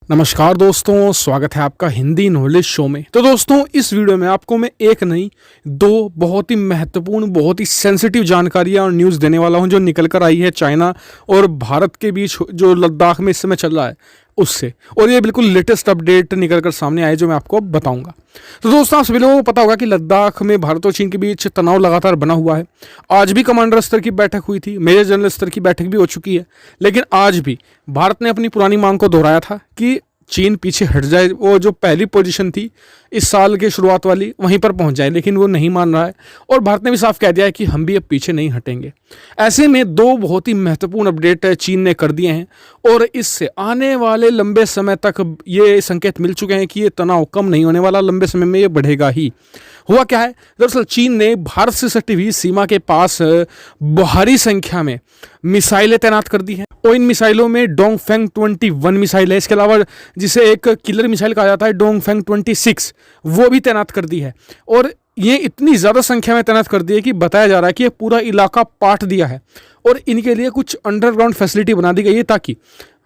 नमस्कार दोस्तों, स्वागत है आपका हिंदी नॉलेज शो में। तो दोस्तों, इस वीडियो में आपको मैं एक नहीं दो बहुत ही महत्वपूर्ण, बहुत ही सेंसिटिव जानकारियां और न्यूज़ देने वाला हूं जो निकल कर आई है चाइना और भारत के बीच जो लद्दाख में इस समय चल रहा है उससे। और ये बिल्कुल लेटेस्ट अपडेट निकल कर सामने आए जो मैं आपको बताऊंगा। तो दोस्तों, आप सभी लोगों को पता होगा कि लद्दाख में भारत और चीन के बीच तनाव लगातार बना हुआ है। आज भी कमांडर स्तर की बैठक हुई थी, मेजर जनरल स्तर की बैठक भी हो चुकी है, लेकिन आज भी भारत ने अपनी पुरानी मांग को दोहराया था कि चीन पीछे हट जाए, वो जो पहली पोजीशन थी इस साल के शुरुआत वाली वहीं पर पहुंच जाए, लेकिन वो नहीं मान रहा है। और भारत ने भी साफ कह दिया है कि हम भी अब पीछे नहीं हटेंगे। ऐसे में दो बहुत ही महत्वपूर्ण अपडेट चीन ने कर दिए हैं और इससे आने वाले लंबे समय तक ये संकेत मिल चुके हैं कि ये तनाव कम नहीं होने वाला, लंबे समय में ये बढ़ेगा ही। हुआ क्या है, दरअसल चीन ने भारत से सटी हुई सीमा के पास भारी संख्या में मिसाइलें तैनात कर दी हैं और इन मिसाइलों में डोंगफेंग 21 मिसाइल है। इसके अलावा जिसे एक किलर मिसाइल कहा जाता है डोंगफेंग 26, वो भी तैनात कर दी है। और ये इतनी ज़्यादा संख्या में तैनात कर दी है कि बताया जा रहा है कि ये पूरा इलाका पाट दिया है और इनके लिए कुछ अंडरग्राउंड फैसिलिटी बना दी गई है ताकि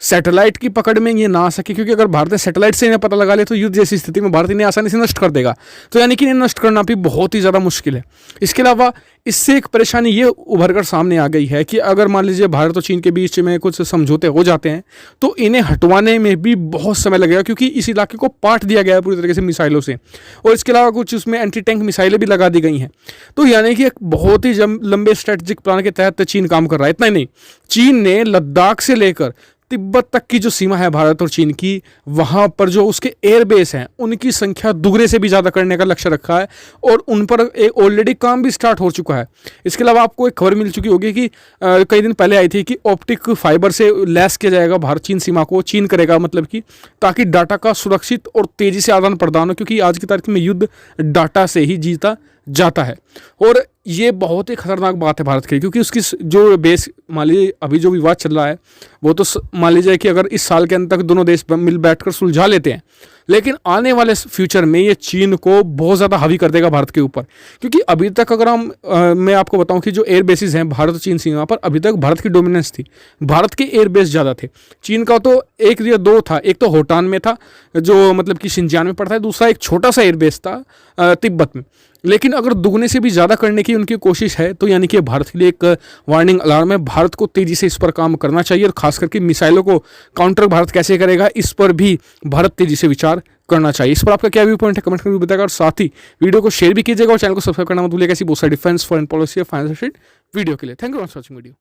सैटेलाइट की पकड़ में ये ना आ सके, क्योंकि अगर भारत ने सैटेलाइट से इन्हें पता लगा ले तो युद्ध जैसी स्थिति में भारत इन्हें आसानी से नष्ट कर देगा। तो यानी कि इन्हें नष्ट करना भी बहुत ही ज़्यादा मुश्किल है। इसके अलावा इससे एक परेशानी ये उभर कर सामने आ गई है कि अगर मान लीजिए भारत और चीन के बीच में कुछ समझौते हो जाते हैं तो इन्हें हटवाने में भी बहुत समय लगेगा, क्योंकि इस इलाके को पाट दिया गया है पूरी तरीके से मिसाइलों से। और इसके अलावा कुछ उसमें एंटी टैंक मिसाइलें भी लगा दी गई हैं। तो यानी कि एक बहुत ही लंबे स्ट्रेटेजिक प्लान के तहत चीन काम कर रहा है। इतना ही नहीं, चीन ने लद्दाख से लेकर तिब्बत तक की जो सीमा है भारत और चीन की, वहाँ पर जो उसके एयरबेस हैं उनकी संख्या दुगने से भी ज़्यादा करने का लक्ष्य रखा है और उन पर ऑलरेडी काम भी स्टार्ट हो चुका है। इसके अलावा आपको एक खबर मिल चुकी होगी कि कई दिन पहले आई थी कि ऑप्टिक फाइबर से लैस किया जाएगा भारत चीन सीमा को, चीन करेगा मतलब कि, ताकि डाटा का सुरक्षित और तेज़ी से आदान प्रदान हो, क्योंकि आज की तारीख में युद्ध डाटा से ही जीता जाता है। और ये बहुत ही खतरनाक बात है भारत के लिए, क्योंकि उसकी जो बेस, मान लीजिए अभी जो विवाद चल रहा है वो तो मान लीजिए कि अगर इस साल के अंत तक दोनों देश मिल बैठकर सुलझा लेते हैं, लेकिन आने वाले फ्यूचर में ये चीन को बहुत ज़्यादा हावी कर देगा भारत के ऊपर। क्योंकि अभी तक अगर मैं आपको बताऊं कि जो एयर बेसिस हैं भारत और चीन सीमा पर, अभी तक भारत की डोमिनेंस थी, भारत के एयर बेस ज़्यादा थे। चीन का तो एक या दो था, एक तो होटान में था जो मतलब कि शिनजियांग में पड़ता है, दूसरा एक छोटा सा एयर बेस था तिब्बत में। लेकिन अगर दुगने से भी ज़्यादा करने की उनकी कोशिश है तो यानी कि भारत के लिए एक वार्निंग अलार्म है। भारत को तेज़ी से इस पर काम करना चाहिए और खास करके मिसाइलों को काउंटर भारत कैसे करेगा इस पर भी भारत तेज़ी से विचार करना चाहिए। इस पर आपका क्या व्यू पॉइंट है कमेंट करके बताएगा और साथ ही वीडियो को शेयर भी कीजिएगा और चैनल को सब्सक्राइब करना मत भूलिएगा ऐसी बहुत सारी डिफेंस, फॉरेन पॉलिसी और फाइनेंशियल वीडियो के लिए। Thank you for watching video.